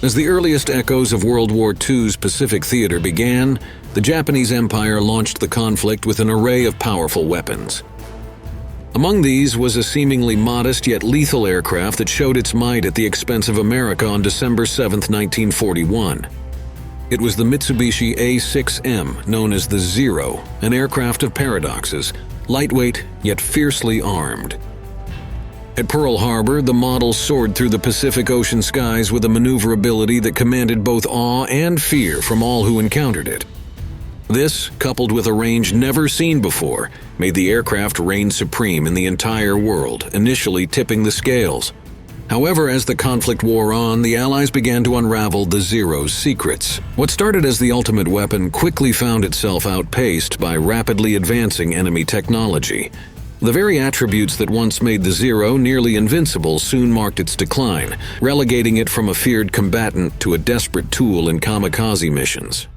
As the earliest echoes of World War II's Pacific Theater began, the Japanese Empire launched the conflict with an array of powerful weapons. Among these was a seemingly modest yet lethal aircraft that showed its might at the expense of America on December 7, 1941. It was the Mitsubishi A6M, known as the Zero, an aircraft of paradoxes, lightweight yet fiercely armed. At Pearl Harbor, the model soared through the Pacific Ocean skies with a maneuverability that commanded both awe and fear from all who encountered it. This, coupled with a range never seen before, made the aircraft reign supreme in the entire world, initially tipping the scales. However, as the conflict wore on, the Allies began to unravel the Zero's secrets. What started as the ultimate weapon quickly found itself outpaced by rapidly advancing enemy technology. The very attributes that once made the Zero nearly invincible soon marked its decline, relegating it from a feared combatant to a desperate tool in kamikaze missions.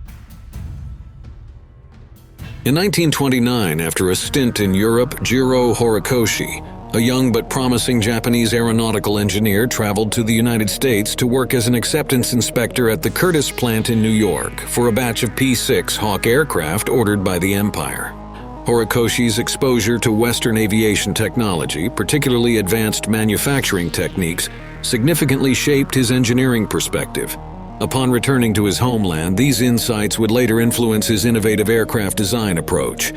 In 1929, after a stint in Europe, Jiro Horikoshi, a young but promising Japanese aeronautical engineer, traveled to the United States to work as an acceptance inspector at the Curtiss plant in New York for a batch of P-6 Hawk aircraft ordered by the Empire. Horikoshi's exposure to Western aviation technology, particularly advanced manufacturing techniques, significantly shaped his engineering perspective. Upon returning to his homeland, these insights would later influence his innovative aircraft design approach.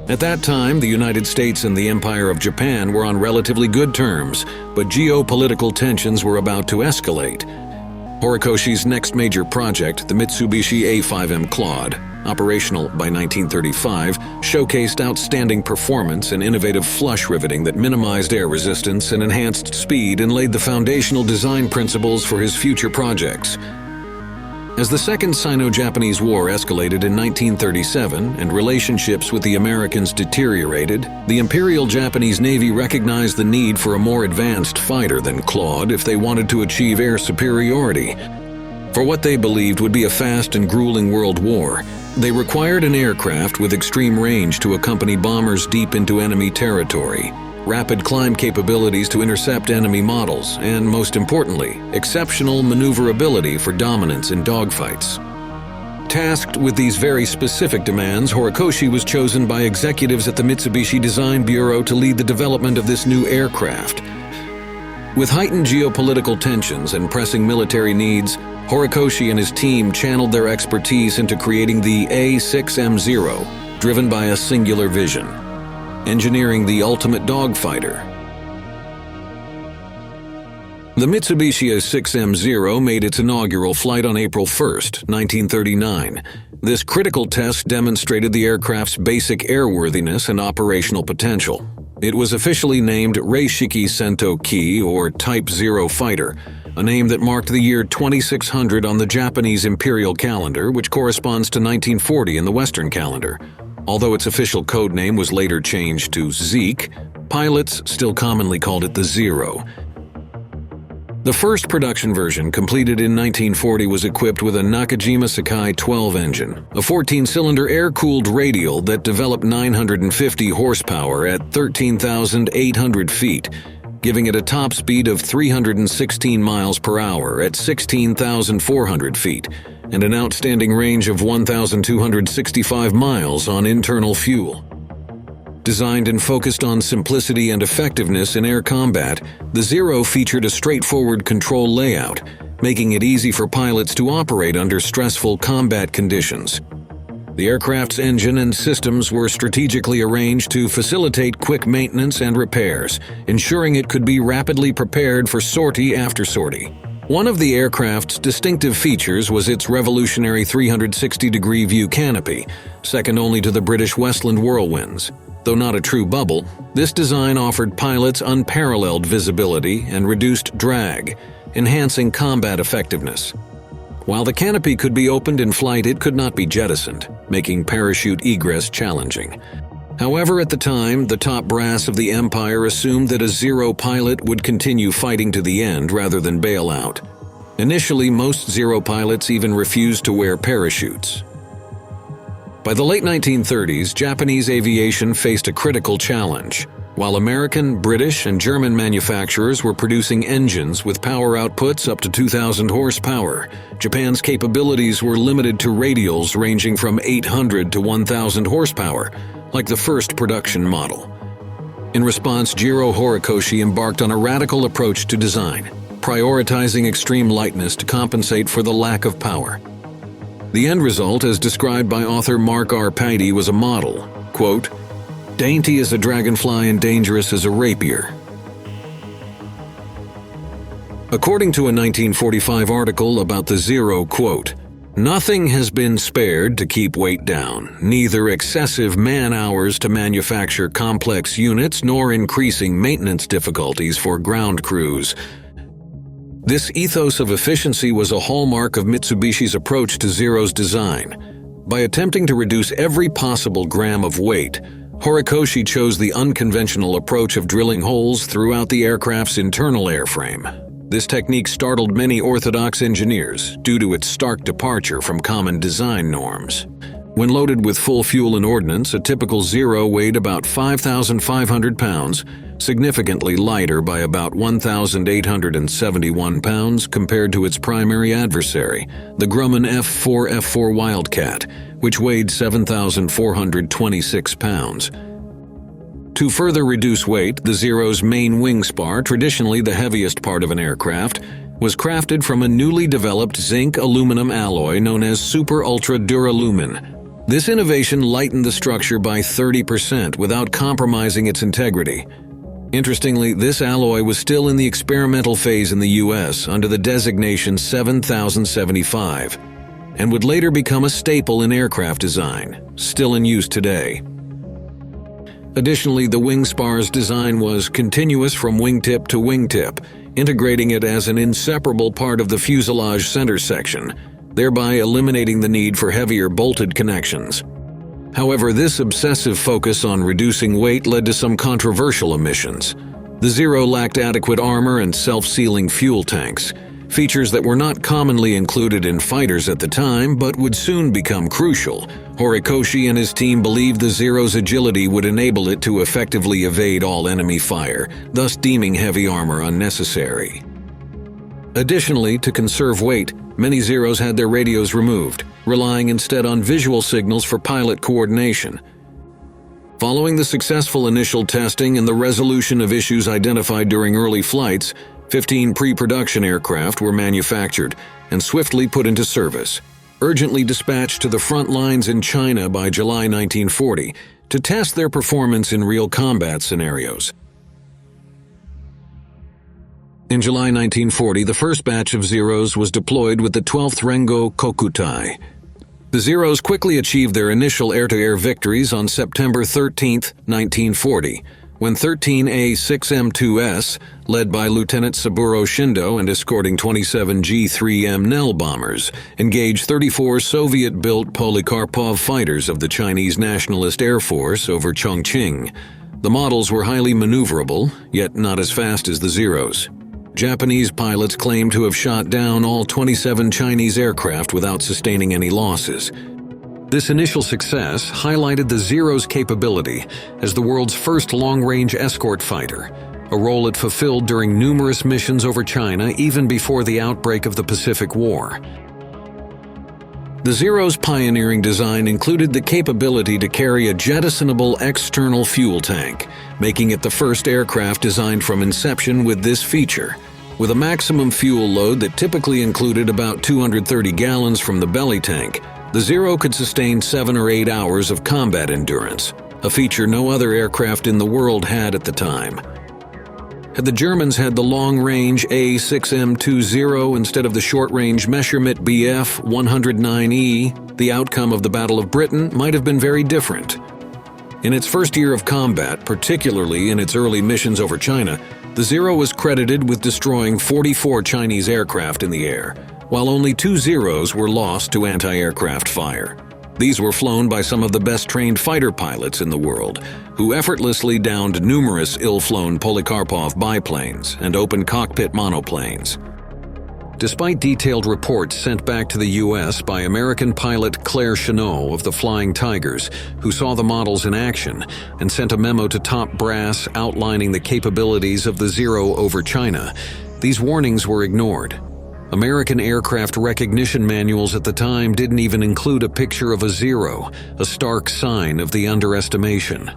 At that time, the United States and the Empire of Japan were on relatively good terms, but geopolitical tensions were about to escalate. Horikoshi's next major project, the Mitsubishi A5M Claude, operational by 1935, showcased outstanding performance and innovative flush riveting that minimized air resistance and enhanced speed and laid the foundational design principles for his future projects. As the Second Sino-Japanese War escalated in 1937 and relationships with the Americans deteriorated, the Imperial Japanese Navy recognized the need for a more advanced fighter than Claude if they wanted to achieve air superiority. For what they believed would be a fast and grueling world war, they required an aircraft with extreme range to accompany bombers deep into enemy territory, rapid climb capabilities to intercept enemy models, and most importantly, exceptional maneuverability for dominance in dogfights. Tasked with these very specific demands, Horikoshi was chosen by executives at the Mitsubishi Design Bureau to lead the development of this new aircraft. With heightened geopolitical tensions and pressing military needs, Horikoshi and his team channeled their expertise into creating the A6M0, driven by a singular vision: engineering the ultimate dogfighter. The Mitsubishi A6M0 made its inaugural flight on April 1, 1939. This critical test demonstrated the aircraft's basic airworthiness and operational potential. It was officially named Reishiki Sento Ki, or Type 0 Fighter, a name that marked the year 2600 on the Japanese imperial calendar, which corresponds to 1940 in the Western calendar. Although its official code name was later changed to Zeke, pilots still commonly called it the Zero. The first production version, completed in 1940, was equipped with a Nakajima Sakai 12 engine, a 14-cylinder air-cooled radial that developed 950 horsepower at 13,800 feet, giving it a top speed of 316 miles per hour at 16,400 feet, and an outstanding range of 1,265 miles on internal fuel. Designed and focused on simplicity and effectiveness in air combat, the Zero featured a straightforward control layout, making it easy for pilots to operate under stressful combat conditions. The aircraft's engine and systems were strategically arranged to facilitate quick maintenance and repairs, ensuring it could be rapidly prepared for sortie after sortie. One of the aircraft's distinctive features was its revolutionary 360-degree view canopy, second only to the British Westland Whirlwinds. Though not a true bubble, this design offered pilots unparalleled visibility and reduced drag, enhancing combat effectiveness. While the canopy could be opened in flight, it could not be jettisoned, making parachute egress challenging. However, at the time, the top brass of the Empire assumed that a Zero pilot would continue fighting to the end rather than bail out. Initially, most Zero pilots even refused to wear parachutes. By the late 1930s, Japanese aviation faced a critical challenge. While American, British, and German manufacturers were producing engines with power outputs up to 2,000 horsepower, Japan's capabilities were limited to radials ranging from 800 to 1,000 horsepower, like the first production model. In response, Jiro Horikoshi embarked on a radical approach to design, prioritizing extreme lightness to compensate for the lack of power. The end result, as described by author Mark R. Patey, was a model, quote, "dainty as a dragonfly and dangerous as a rapier." According to a 1945 article about the Zero, quote, "Nothing has been spared to keep weight down, neither excessive man-hours to manufacture complex units nor increasing maintenance difficulties for ground crews." This ethos of efficiency was a hallmark of Mitsubishi's approach to Zero's design. By attempting to reduce every possible gram of weight, Horikoshi chose the unconventional approach of drilling holes throughout the aircraft's internal airframe. This technique startled many orthodox engineers due to its stark departure from common design norms. When loaded with full fuel and ordnance, a typical Zero weighed about 5,500 pounds, significantly lighter by about 1,871 pounds compared to its primary adversary, the Grumman F4 Wildcat, which weighed 7,426 pounds. To further reduce weight, the Zero's main wing spar, traditionally the heaviest part of an aircraft, was crafted from a newly developed zinc-aluminum alloy known as Super Ultra Duralumin. This innovation lightened the structure by 30% without compromising its integrity. Interestingly, this alloy was still in the experimental phase in the US under the designation 7075, and would later become a staple in aircraft design, still in use today. Additionally, the wing spar's design was continuous from wingtip to wingtip, integrating it as an inseparable part of the fuselage center section, thereby eliminating the need for heavier bolted connections. However, this obsessive focus on reducing weight led to some controversial omissions. The Zero lacked adequate armor and self-sealing fuel tanks, features that were not commonly included in fighters at the time but would soon become crucial. Horikoshi and his team believed the Zero's agility would enable it to effectively evade all enemy fire, thus deeming heavy armor unnecessary. Additionally, to conserve weight, many Zeros had their radios removed, relying instead on visual signals for pilot coordination. Following the successful initial testing and the resolution of issues identified during early flights, 15 pre-production aircraft were manufactured and swiftly put into service, urgently dispatched to the front lines in China by July 1940 to test their performance in real combat scenarios. In July 1940, the first batch of Zeros was deployed with the 12th Rengo Kokutai. The Zeros quickly achieved their initial air-to-air victories on September 13, 1940, when 13A-6M2S, led by Lieutenant Saburo Shindo and escorting 27 G-3M Nell bombers, engaged 34 Soviet-built Polikarpov fighters of the Chinese Nationalist Air Force over Chongqing. The models were highly maneuverable, yet not as fast as the Zeros. Japanese pilots claimed to have shot down all 27 Chinese aircraft without sustaining any losses. This initial success highlighted the Zero's capability as the world's first long-range escort fighter, a role it fulfilled during numerous missions over China even before the outbreak of the Pacific War. The Zero's pioneering design included the capability to carry a jettisonable external fuel tank, making it the first aircraft designed from inception with this feature. With a maximum fuel load that typically included about 230 gallons from the belly tank, the Zero could sustain 7 or 8 hours of combat endurance, a feature no other aircraft in the world had at the time. Had the Germans had the long-range A6M20 instead of the short-range Messerschmitt Bf 109E, the outcome of the Battle of Britain might have been very different. In its first year of combat, particularly in its early missions over China, the Zero was credited with destroying 44 Chinese aircraft in the air, while only 2 Zeros were lost to anti-aircraft fire. These were flown by some of the best-trained fighter pilots in the world, who effortlessly downed numerous ill-flown Polikarpov biplanes and open-cockpit monoplanes. Despite detailed reports sent back to the U.S. by American pilot Claire Chennault of the Flying Tigers, who saw the models in action and sent a memo to top brass outlining the capabilities of the Zero over China, these warnings were ignored. American aircraft recognition manuals at the time didn't even include a picture of a Zero, a stark sign of the underestimation.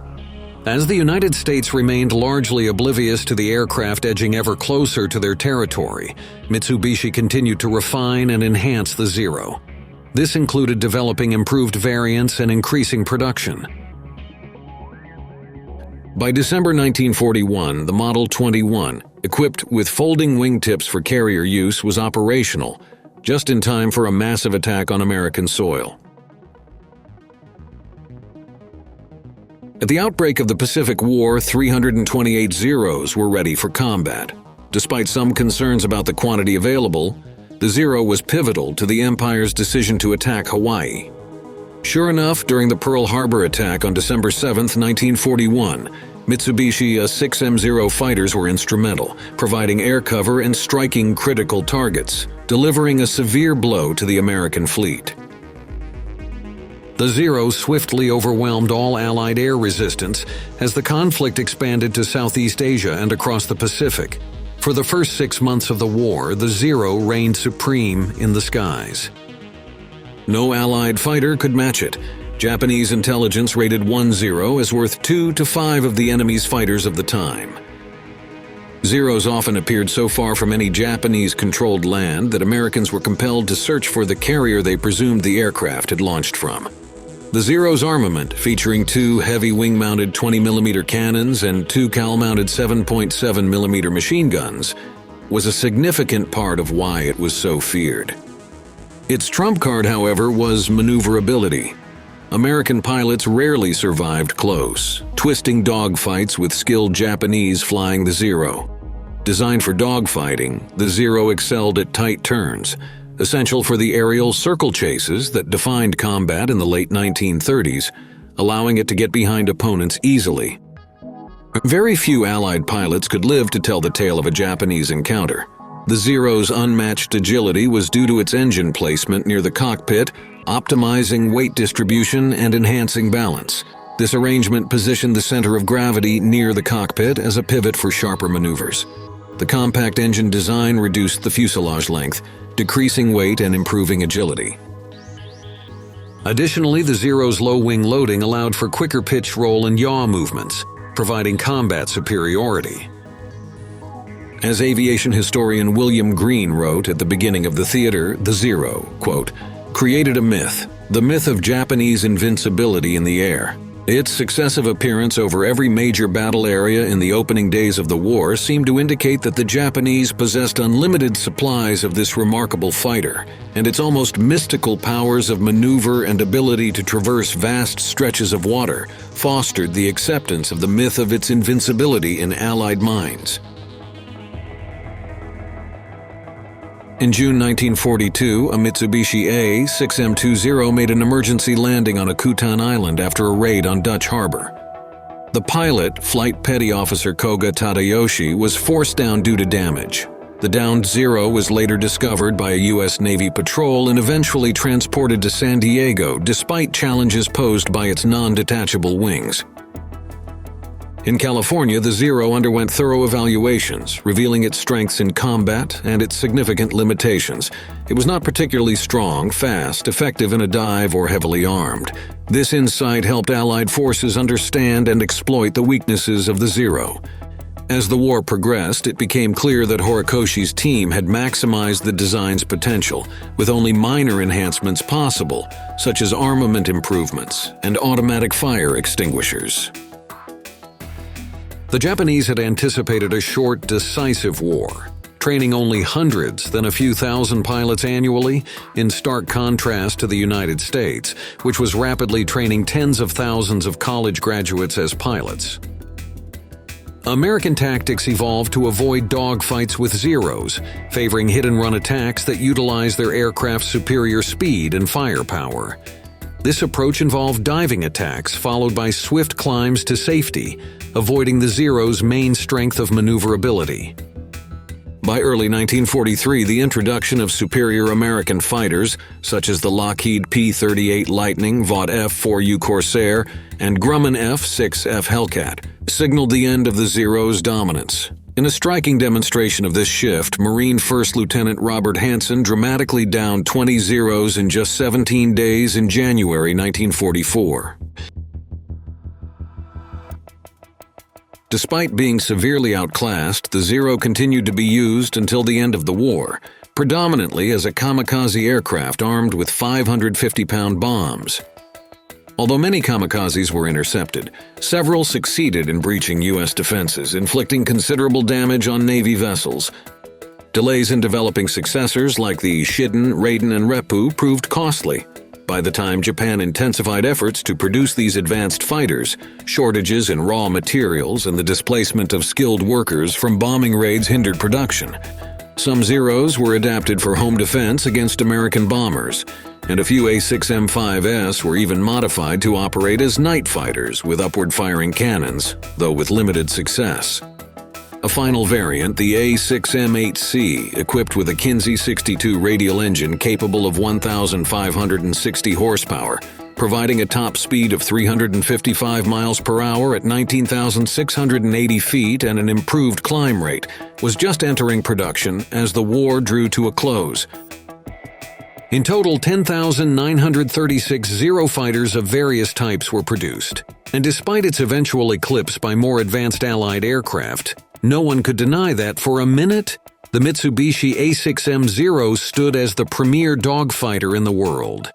As the United States remained largely oblivious to the aircraft edging ever closer to their territory, Mitsubishi continued to refine and enhance the Zero. This included developing improved variants and increasing production. By December 1941, the Model 21, equipped with folding wingtips for carrier use, was operational, just in time for a massive attack on American soil. At the outbreak of the Pacific War, 328 Zeros were ready for combat. Despite some concerns about the quantity available, the Zero was pivotal to the Empire's decision to attack Hawaii. Sure enough, during the Pearl Harbor attack on December 7, 1941, Mitsubishi A-6M0 fighters were instrumental, providing air cover and striking critical targets, delivering a severe blow to the American fleet. The Zero swiftly overwhelmed all Allied air resistance as the conflict expanded to Southeast Asia and across the Pacific. For the first 6 months of the war, the Zero reigned supreme in the skies. No Allied fighter could match it. Japanese intelligence rated one Zero as worth 2 to 5 of the enemy's fighters of the time. Zeros often appeared so far from any Japanese-controlled land that Americans were compelled to search for the carrier they presumed the aircraft had launched from. The Zero's armament, featuring 2 heavy wing-mounted 20mm cannons and 2 cowl-mounted 7.7mm machine guns, was a significant part of why it was so feared. Its trump card, however, was maneuverability. American pilots rarely survived close, twisting dogfights with skilled Japanese flying the Zero. Designed for dogfighting, the Zero excelled at tight turns, essential for the aerial circle chases that defined combat in the late 1930s, allowing it to get behind opponents easily. Very few Allied pilots could live to tell the tale of a Japanese encounter. The Zero's unmatched agility was due to its engine placement near the cockpit, optimizing weight distribution and enhancing balance. This arrangement positioned the center of gravity near the cockpit as a pivot for sharper maneuvers. The compact engine design reduced the fuselage length, decreasing weight and improving agility. Additionally, the Zero's low wing loading allowed for quicker pitch, roll, and yaw movements, providing combat superiority. As aviation historian William Green wrote at the beginning of the theater, the Zero, quote, created a myth, the myth of Japanese invincibility in the air. Its successive appearance over every major battle area in the opening days of the war seemed to indicate that the Japanese possessed unlimited supplies of this remarkable fighter, and its almost mystical powers of maneuver and ability to traverse vast stretches of water fostered the acceptance of the myth of its invincibility in Allied minds. In June 1942, a Mitsubishi A-6M20 made an emergency landing on Akutan Island after a raid on Dutch Harbor. The pilot, Flight Petty Officer Koga Tadayoshi, was forced down due to damage. The downed Zero was later discovered by a U.S. Navy patrol and eventually transported to San Diego despite challenges posed by its non-detachable wings. In California, the Zero underwent thorough evaluations, revealing its strengths in combat and its significant limitations. It was not particularly strong, fast, effective in a dive, or heavily armed. This insight helped Allied forces understand and exploit the weaknesses of the Zero. As the war progressed, it became clear that Horikoshi's team had maximized the design's potential, with only minor enhancements possible, such as armament improvements and automatic fire extinguishers. The Japanese had anticipated a short, decisive war, training only hundreds, then a few thousand pilots annually, in stark contrast to the United States, which was rapidly training tens of thousands of college graduates as pilots. American tactics evolved to avoid dogfights with Zeros, favoring hit-and-run attacks that utilize their aircraft's superior speed and firepower. This approach involved diving attacks followed by swift climbs to safety, avoiding the Zero's main strength of maneuverability. By early 1943, the introduction of superior American fighters, such as the Lockheed P-38 Lightning, Vought F-4U Corsair, and Grumman F-6F Hellcat, signaled the end of the Zero's dominance. In a striking demonstration of this shift, Marine First Lieutenant Robert Hansen dramatically downed 20 Zeros in just 17 days in January 1944. Despite being severely outclassed, the Zero continued to be used until the end of the war, predominantly as a kamikaze aircraft armed with 550-pound bombs. Although many kamikazes were intercepted, several succeeded in breaching U.S. defenses, inflicting considerable damage on Navy vessels. Delays in developing successors like the Shiden, Raiden, and Reppu proved costly. By the time Japan intensified efforts to produce these advanced fighters, shortages in raw materials and the displacement of skilled workers from bombing raids hindered production. Some Zeros were adapted for home defense against American bombers, and a few A6M5S were even modified to operate as night fighters with upward-firing cannons, though with limited success. A final variant, the A6M8C, equipped with a Kinsey 62 radial engine capable of 1,560 horsepower, providing a top speed of 355 miles per hour at 19,680 feet and an improved climb rate, was just entering production as the war drew to a close. In total, 10,936 Zero fighters of various types were produced, and despite its eventual eclipse by more advanced Allied aircraft, no one could deny that, for a minute, the Mitsubishi A6M Zero stood as the premier dogfighter in the world.